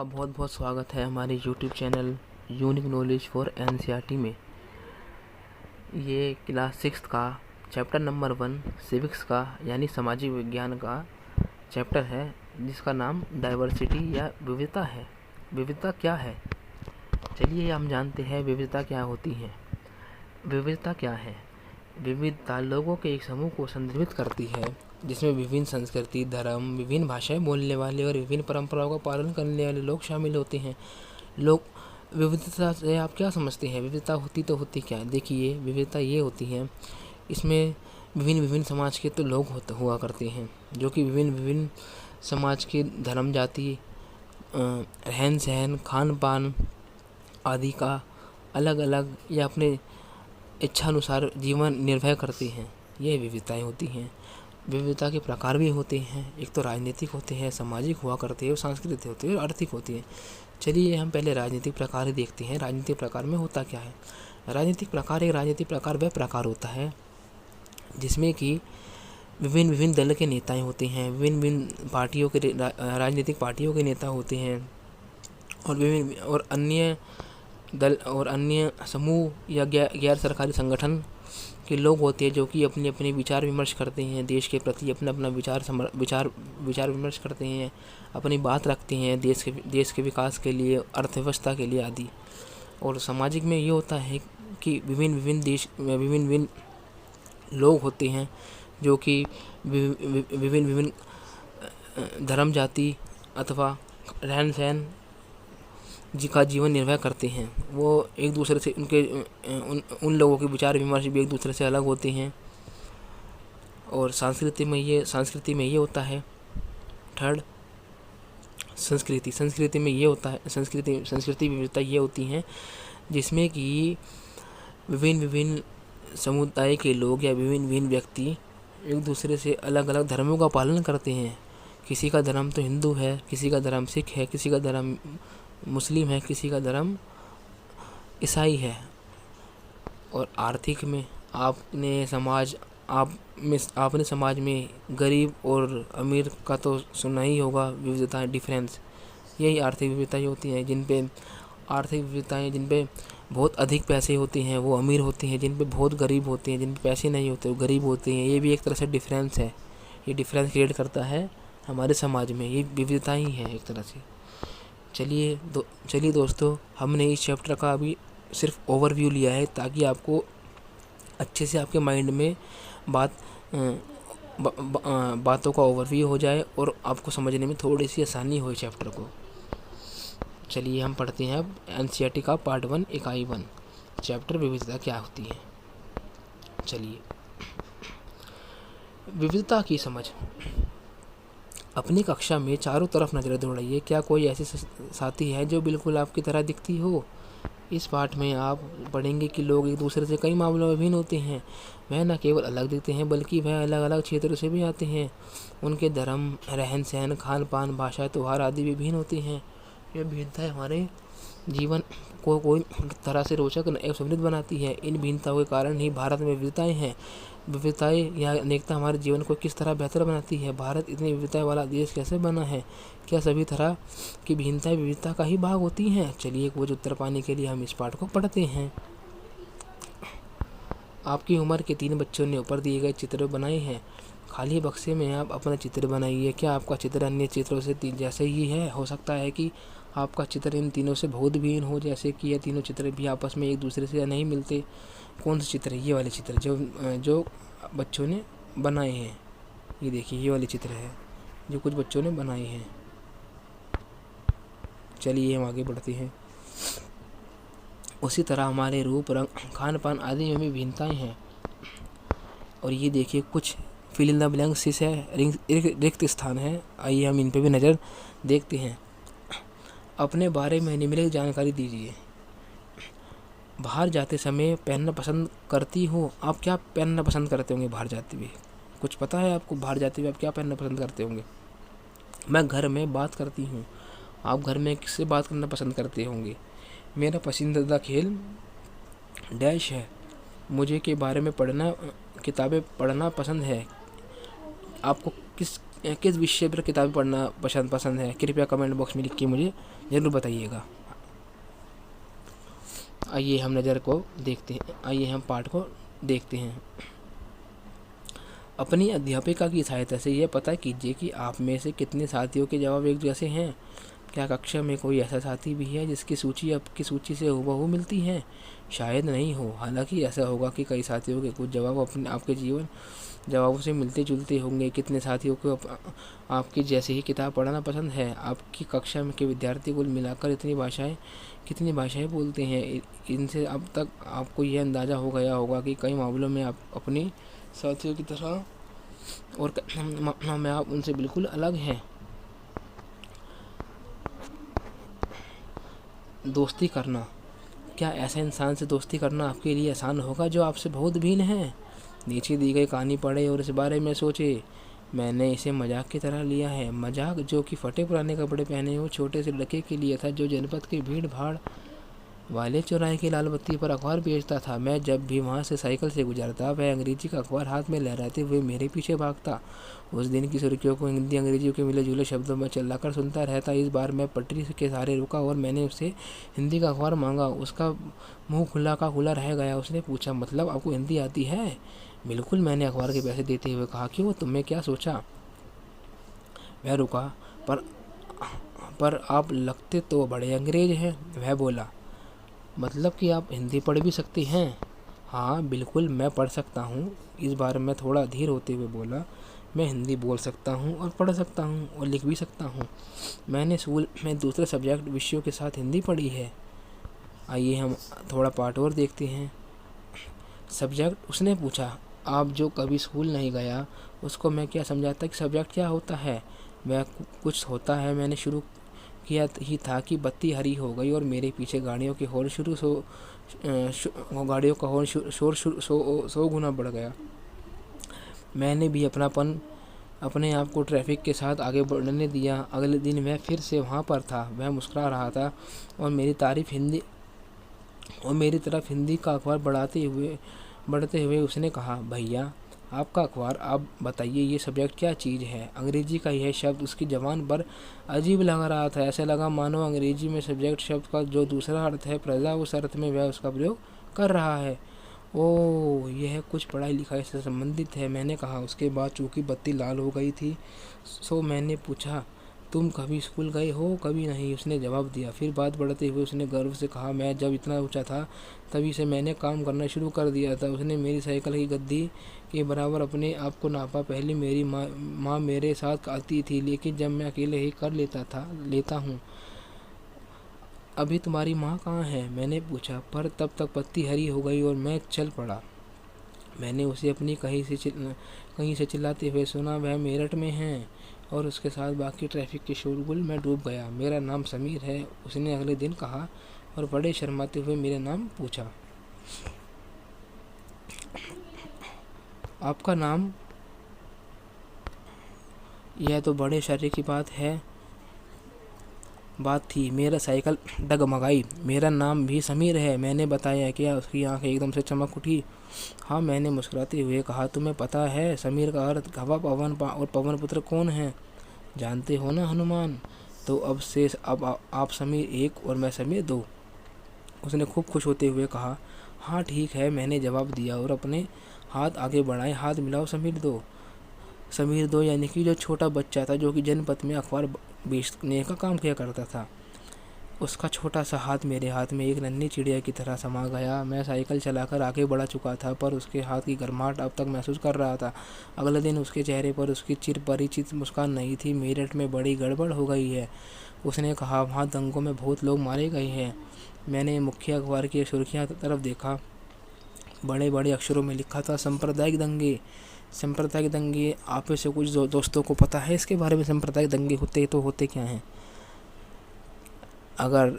बहुत बहुत स्वागत है हमारे YouTube channel unique knowledge for NCERT में। ये क्लास 6 का चैप्टर नंबर 1 सिविक्स का यानी सामाजिक विज्ञान का चैप्टर है, जिसका नाम डाइवर्सिटी या विविधता है। विविधता क्या है, चलिए हम जानते हैं विविधता क्या होती है। विविधता क्या है? विविधता लोगों के एक समूह को संदर्भित करती है जिसमें विभिन्न संस्कृति, धर्म, विभिन्न भाषाएं बोलने वाले और विभिन्न परंपराओं का पालन करने वाले लोग शामिल होते हैं। लोग विविधता से आप क्या समझते हैं? विविधता होती क्या है? देखिए, विविधता ये होती है, इसमें विभिन्न समाज के तो लोग हुआ करते हैं जो कि विभिन्न समाज के धर्म, जाति, रहन सहन, खान पान आदि का अलग अलग या अपने इच्छानुसार जीवन निर्वाह करते हैं। ये विविधताएं होती हैं। विविधता के प्रकार भी होते हैं, एक तो राजनीतिक होते हैं, सामाजिक हुआ करते हैं, और सांस्कृतिक होते हैं और आर्थिक होती हैं। चलिए हम पहले राजनीतिक प्रकार ही देखते हैं। राजनीतिक प्रकार में होता क्या है? राजनीतिक प्रकार वह प्रकार होता है जिसमें कि विभिन्न दल के नेताएं होते हैं, विभिन्न पार्टियों के राजनीतिक पार्टियों के नेता होते हैं और विभिन्न और अन्य दल और अन्य समूह या गैर सरकारी संगठन के लोग होते हैं जो कि अपने अपने विचार विमर्श करते हैं, देश के प्रति अपना विचार विमर्श करते हैं, अपनी बात रखते हैं देश के विकास के लिए, अर्थव्यवस्था के लिए आदि। और सामाजिक में ये होता है कि विभिन्न लोग होते हैं जो कि विभिन्न धर्म, जाति अथवा रहन सहन का जीवन निर्वाह करते हैं। वो एक दूसरे से उन लोगों के विचार विमर्श भी एक दूसरे से अलग होते हैं। और संस्कृति में ये होता है। थर्ड, संस्कृति में ये होता है, संस्कृति विविधता ये होती है जिसमें कि विभिन्न समुदाय के लोग या विभिन्न व्यक्ति एक दूसरे से अलग अलग धर्मों का पालन करते हैं। किसी का धर्म तो हिंदू है, किसी का धर्म सिख है, किसी का धर्म मुस्लिम है, किसी का धर्म ईसाई है। और आर्थिक में आपने समाज में गरीब और अमीर का तो सुना ही होगा, विविधता डिफरेंस। यही आर्थिक विविधताएं होती हैं जिन पे बहुत अधिक पैसे होते हैं वो अमीर होते हैं, जिन पे बहुत गरीब होते हैं, जिन पे पैसे नहीं होते वो गरीब होते हैं। ये भी एक तरह से डिफरेंस है। ये डिफरेंस क्रिएट करता है हमारे समाज में। ये विविधता ही है एक तरह से। चलिए दोस्तों, हमने इस चैप्टर का अभी सिर्फ ओवरव्यू लिया है ताकि आपको अच्छे से आपके माइंड में बातों का ओवरव्यू हो जाए और आपको समझने में थोड़ी सी आसानी हो चैप्टर को। चलिए हम पढ़ते हैं अब एनसीईआरटी का पार्ट 1 इकाई 1 चैप्टर विविधता क्या होती है। चलिए, विविधता की समझ। अपनी कक्षा में चारों तरफ नजर दौड़ाइए। क्या कोई ऐसे साथी है जो बिल्कुल आपकी तरह दिखती हो? इस पाठ में आप पढ़ेंगे कि लोग एक दूसरे से कई मामलों में भिन्न होते हैं। वह न केवल अलग दिखते हैं बल्कि वह अलग अलग क्षेत्रों से भी आते हैं। उनके धर्म, रहन सहन, खान पान, भाषा, त्यौहार आदि भी भिन्न होते हैं। यह भिन्नताएं हमारे जीवन को कोई तरह से रोचक एवं समृद्ध बनाती है। इन भिन्नताओं के कारण ही भारत में विविधताएं हैं। विविधताएं या अनेकता हमारे जीवन को किस तरह बेहतर बनाती है? भारत इतनी विविधताएं वाला देश कैसे बना है? क्या सभी तरह की भिन्नताएं विविधता का ही भाग होती हैं? चलिए कुछ उत्तर पाने के लिए हम इस पाठ को पढ़ते हैं। आपकी उम्र के 3 बच्चों ने ऊपर दिए गए चित्र बनाए हैं। खाली बक्से में आप अपना चित्र बनाइए। क्या आपका चित्र अन्य चित्रों से जैसे ही है? हो सकता है कि आपका चित्र इन तीनों से बहुत भिन्न हो, जैसे कि ये तीनों चित्र भी आपस में एक दूसरे से नहीं मिलते। कौन से चित्र है? ये वाले चित्र जो बच्चों ने बनाए हैं। ये देखिए, ये वाले चित्र है जो कुछ बच्चों ने बनाए हैं। चलिए हम आगे बढ़ते हैं। उसी तरह हमारे रूप, रंग, खान पान आदि में भी भिन्नताएं हैं। और ये देखिए, कुछ फिल इन द ब्लैंक्स है, रिक्त स्थान है। आइए हम इन पे भी नज़र देखते हैं। अपने बारे में निम्नलिखित जानकारी दीजिए। बाहर जाते समय पहनना पसंद करती हो? आप क्या पहनना पसंद करते होंगे बाहर जाते हुए? कुछ पता है आपको बाहर जाते हुए आप क्या पहनना पसंद करते होंगे? मैं घर में बात करती हूँ। आप घर में किससे बात करना पसंद करते होंगे? मेरा पसंदीदा खेल डैश है। मुझे के बारे में किताबें पढ़ना पसंद है। आपको किस किस विषय पर किताबें पढ़ना पसंद है, कृपया कमेंट बॉक्स में लिख के मुझे ज़रूर बताइएगा। आइए हम नज़र को देखते हैं, आइए हम पाठ को देखते हैं। अपनी अध्यापिका की सहायता से यह पता कीजिए कि आप में से कितने साथियों के जवाब एक जैसे हैं। क्या कक्षा में कोई ऐसा साथी भी है जिसकी सूची आपकी सूची से हूबहू मिलती है? शायद नहीं हो। हालांकि ऐसा होगा कि कई साथियों के कुछ जवाब आपके जीवन जवाबों से मिलते जुलते होंगे। कितने साथियों को आपकी जैसे ही किताब पढ़ना पसंद है? आपकी कक्षा में के विद्यार्थी कुल मिलाकर कितनी भाषाएं बोलते हैं? इनसे अब तक आपको यह अंदाज़ा हो गया होगा कि कई मामलों में आप अपनी साथियों की तरह और मामलों में आप उनसे बिल्कुल अलग हैं। दोस्ती करना। क्या ऐसे इंसान से दोस्ती करना आपके लिए आसान होगा जो आपसे बहुत भिन्न है? नीचे दी गई कहानी पढ़े और इस बारे में सोचे। मैंने इसे मजाक की तरह लिया है, मजाक जो कि फटे पुराने कपड़े पहने हुए छोटे से लड़के के लिए था जो जनपद के भीड़ भाड़ वाले चौराहे की लाल बत्ती पर अखबार बेचता था। मैं जब भी वहाँ से साइकिल से गुजरता वह अंग्रेजी का अखबार हाथ में लहराते हुए मेरे पीछे भागता। उस दिन की सुर्खियों को हिंदी अंग्रेजी के मिले जुले शब्दों में चिल्लाकर सुनता रहता। इस बार मैं पटरी के सहारे रुका और मैंने उससे हिंदी का अखबार मांगा। उसका मुँह खुला का खुला रह गया। उसने पूछा, मतलब आपको हिंदी आती है? बिल्कुल, मैंने अखबार के पैसे देते हुए कहा। क्यों, तुमने क्या सोचा? वह रुका। पर आप लगते तो बड़े अंग्रेज हैं। वह बोला, मतलब कि आप हिंदी पढ़ भी सकती हैं? हाँ बिल्कुल, मैं पढ़ सकता हूँ। इस बार मैं थोड़ा धीर होते हुए बोला, मैं हिंदी बोल सकता हूँ और पढ़ सकता हूँ और लिख भी सकता हूँ। मैंने स्कूल में दूसरे सब्जेक्ट विषयों के साथ हिंदी पढ़ी है। आइए हम थोड़ा पाठ और देखते हैं। सब्जेक्ट, उसने पूछा। आप जो कभी स्कूल नहीं गया उसको मैं क्या समझाता कि सब्जेक्ट क्या होता है? वह कुछ होता है। मैंने शुरू किया ही था कि बत्ती हरी हो गई और मेरे पीछे गाड़ियों के हॉर्न गाड़ियों का हॉर्न शोर 100 गुना बढ़ गया। मैंने भी अपने आप को ट्रैफिक के साथ आगे बढ़ने दिया। अगले दिन वह फिर से वहाँ पर था। वह मुस्कुरा रहा था और मेरी तरफ हिंदी का अखबार बढ़ते हुए उसने कहा, भैया आपका अखबार, आप बताइए ये सब्जेक्ट क्या चीज़ है? अंग्रेजी का यह शब्द उसकी ज़बान पर अजीब लग रहा था। ऐसा लगा मानो अंग्रेजी में सब्जेक्ट शब्द का जो दूसरा अर्थ है प्रजा, उस अर्थ में वह उसका प्रयोग कर रहा है। ओह, यह कुछ पढ़ाई लिखाई से संबंधित है, मैंने कहा। उसके बाद चूँकि बत्ती लाल हो गई थी सो मैंने पूछा, तुम कभी स्कूल गए हो? कभी नहीं, उसने जवाब दिया। फिर बात बढ़ते हुए उसने गर्व से कहा, मैं जब इतना ऊंचा था तभी से मैंने काम करना शुरू कर दिया था। उसने मेरी साइकिल की गद्दी के बराबर अपने आप को नापा। पहले मेरी माँ मेरे साथ आती थी, लेकिन जब मैं अकेले ही कर लेता हूँ। अभी तुम्हारी माँ कहाँ है? मैंने पूछा। पर तब तक बत्ती हरी हो गई और मैं चल पड़ा। मैंने उसे अपनी कहीं से चिल्लाते हुए सुना, वह मेरठ में है। और उसके साथ बाकी ट्रैफिक के शोरगुल में डूब गया। मेरा नाम समीर है, उसने अगले दिन कहा और बड़े शर्माते हुए मेरा नाम पूछा। आपका नाम? यह तो बड़े शर्म की बात थी। मेरा साइकिल डगमगाई। मेरा नाम भी समीर है, मैंने बताया। क्या उसकी आंखें एकदम से चमक उठी? हाँ, मैंने मुस्कुराते हुए कहा। तुम्हें पता है समीर का अर्थ हवा, पवन और पवन पुत्र कौन है? जानते हो ना, हनुमान। तो अब आप समीर 1 और मैं समीर 2, उसने खूब खुश होते हुए कहा। हाँ ठीक है, मैंने जवाब दिया और अपने हाथ आगे बढ़ाए। हाथ मिलाओ समीर 2। समीर 2 यानी कि जो छोटा बच्चा था जो कि जनपद में अखबार बेचने का काम किया करता था। उसका छोटा सा हाथ मेरे हाथ में एक नन्ही चिड़िया की तरह समा गया। मैं साइकिल चलाकर आगे बढ़ा चुका था पर उसके हाथ की गर्माहट अब तक महसूस कर रहा था। अगले दिन उसके चेहरे पर उसकी चिरपरिचित मुस्कान नहीं थी। मेरठ में बड़ी गड़बड़ हो गई है, उसने कहा। वहाँ दंगों में बहुत लोग मारे गए हैं। मैंने मुख्य अखबार की सुर्खियाँ तरफ देखा। बड़े बड़े अक्षरों में लिखा था, सांप्रदायिक दंगे। आप में से कुछ दोस्तों को पता है इसके बारे में? सांप्रदायिक दंगे होते क्या हैं? अगर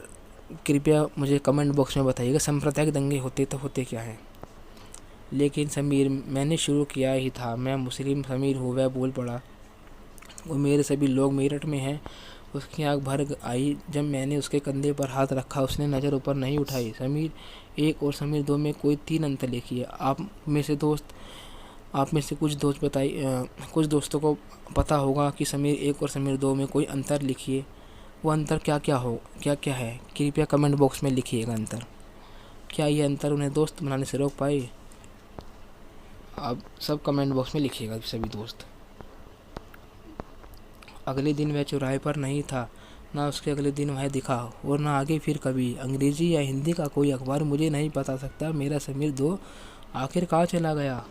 कृपया मुझे कमेंट बॉक्स में बताइएगा, सांप्रदायिक दंगे होते क्या हैं? लेकिन समीर, मैंने शुरू किया ही था। मैं मुस्लिम समीर हूँ, वह बोल पड़ा। वो मेरे सभी लोग मेरठ में हैं। उसकी आँख भर आई जब मैंने उसके कंधे पर हाथ रखा। उसने नज़र ऊपर नहीं उठाई। समीर 1 और समीर 2 में कोई 3 अंतर लिखिए। आप में से कुछ दोस्तों को पता होगा कि समीर 1 और समीर 2 में कोई अंतर लिखिए। वो अंतर क्या क्या है, कृपया कमेंट बॉक्स में लिखिएगा अंतर। क्या ये अंतर उन्हें दोस्त बनाने से रोक पाए? आप सब कमेंट बॉक्स में लिखिएगा सभी दोस्त। अगले दिन वह चौराहे पर नहीं था, ना उसके अगले दिन वह दिखा और ना आगे फिर कभी। अंग्रेजी या हिंदी का कोई अखबार मुझे नहीं बता सकता मेरा समीर 2 आखिर कहाँ चला गया।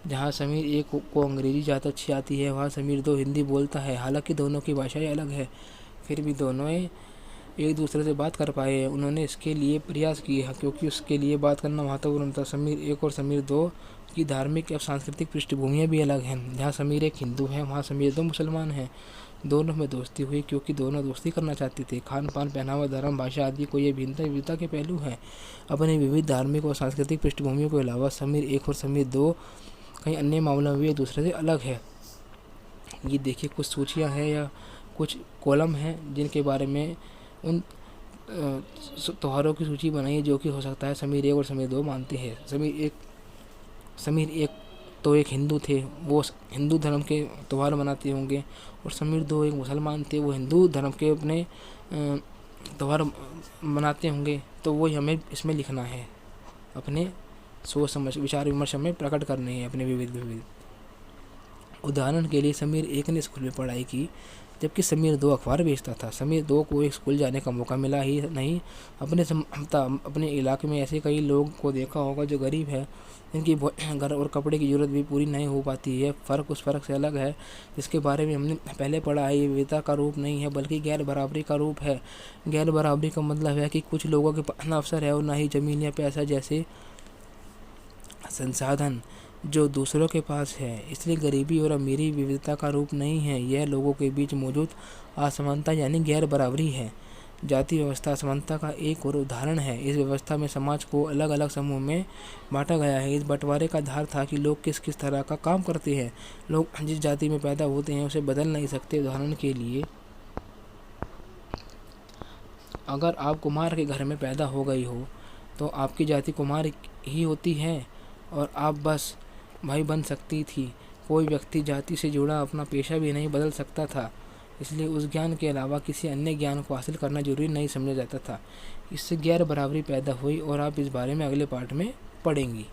जहाँ समीर 1 को अंग्रेजी ज़्यादा अच्छी आती है, वहाँ समीर 2 हिंदी बोलता है। हालांकि दोनों की भाषाएं अलग है, फिर भी दोनों एक दूसरे से बात कर पाए हैं। उन्होंने इसके लिए प्रयास किए हैं क्योंकि उसके लिए बात करना महत्वपूर्ण था। समीर 1 और समीर 2 की धार्मिक और सांस्कृतिक पृष्ठभूमियाँ भी अलग हैं। जहाँ समीर 1 हिंदू है, वहाँ समीर 2 मुसलमान हैं। दोनों में दोस्ती हुई क्योंकि दोनों दोस्ती करना चाहते थे। खान पान, पहनावा, धर्म, भाषा आदि को ये भिन्नता के पहलू हैं। अपने विविध धार्मिक और सांस्कृतिक पृष्ठभूमियों के अलावा समीर 1 और समीर 2 कई अन्य मामलों में भी एक दूसरे से अलग है। ये देखिए कुछ सूचियाँ हैं या कुछ कॉलम हैं जिनके बारे में उन त्योहारों की सूची बनाई है जो कि हो सकता है समीर 1 और समीर 2 मानते हैं। समीर एक तो एक हिंदू थे, वो हिंदू धर्म के त्यौहार मनाते होंगे, और समीर 2 एक मुसलमान थे, वो हिंदू धर्म के अपने त्यौहार मनाते होंगे। तो वो हमें इसमें लिखना है, अपने सोच समझ विचार विमर्श में प्रकट करने हैं अपने विविध। उदाहरण के लिए समीर 1 ने स्कूल में पढ़ाई की जबकि समीर 2 अखबार बेचता था। समीर 2 को एक स्कूल जाने का मौका मिला ही नहीं। अपने इलाके में ऐसे कई लोग को देखा होगा जो गरीब है, जिनकी घर और कपड़े की ज़रूरत भी पूरी नहीं हो पाती है। उस फ़र्क से अलग है जिसके बारे में हमने पहले पढ़ा है। ये विविधता का रूप नहीं है बल्कि गैर बराबरी का रूप है। गैर बराबरी का मतलब है कि कुछ लोगों के पास ना अवसर है और ना ही ज़मीन या पैसा जैसे संसाधन जो दूसरों के पास है। इसलिए गरीबी और अमीरी विविधता का रूप नहीं है, यह लोगों के बीच मौजूद असमानता यानी गैर बराबरी है। जाति व्यवस्था असमानता का एक और उदाहरण है। इस व्यवस्था में समाज को अलग अलग समूह में बांटा गया है। इस बंटवारे का आधार था कि लोग किस किस तरह का काम करते हैं। लोग जिस जाति में पैदा होते हैं उसे बदल नहीं सकते। उदाहरण के लिए, अगर आप कुमार के घर में पैदा हो गई हो तो आपकी जाति कुमार ही होती है और आप बस भाई बन सकती थी। कोई व्यक्ति जाति से जुड़ा अपना पेशा भी नहीं बदल सकता था, इसलिए उस ज्ञान के अलावा किसी अन्य ज्ञान को हासिल करना जरूरी नहीं समझा जाता था। इससे गैर बराबरी पैदा हुई और आप इस बारे में अगले पार्ट में पढ़ेंगी।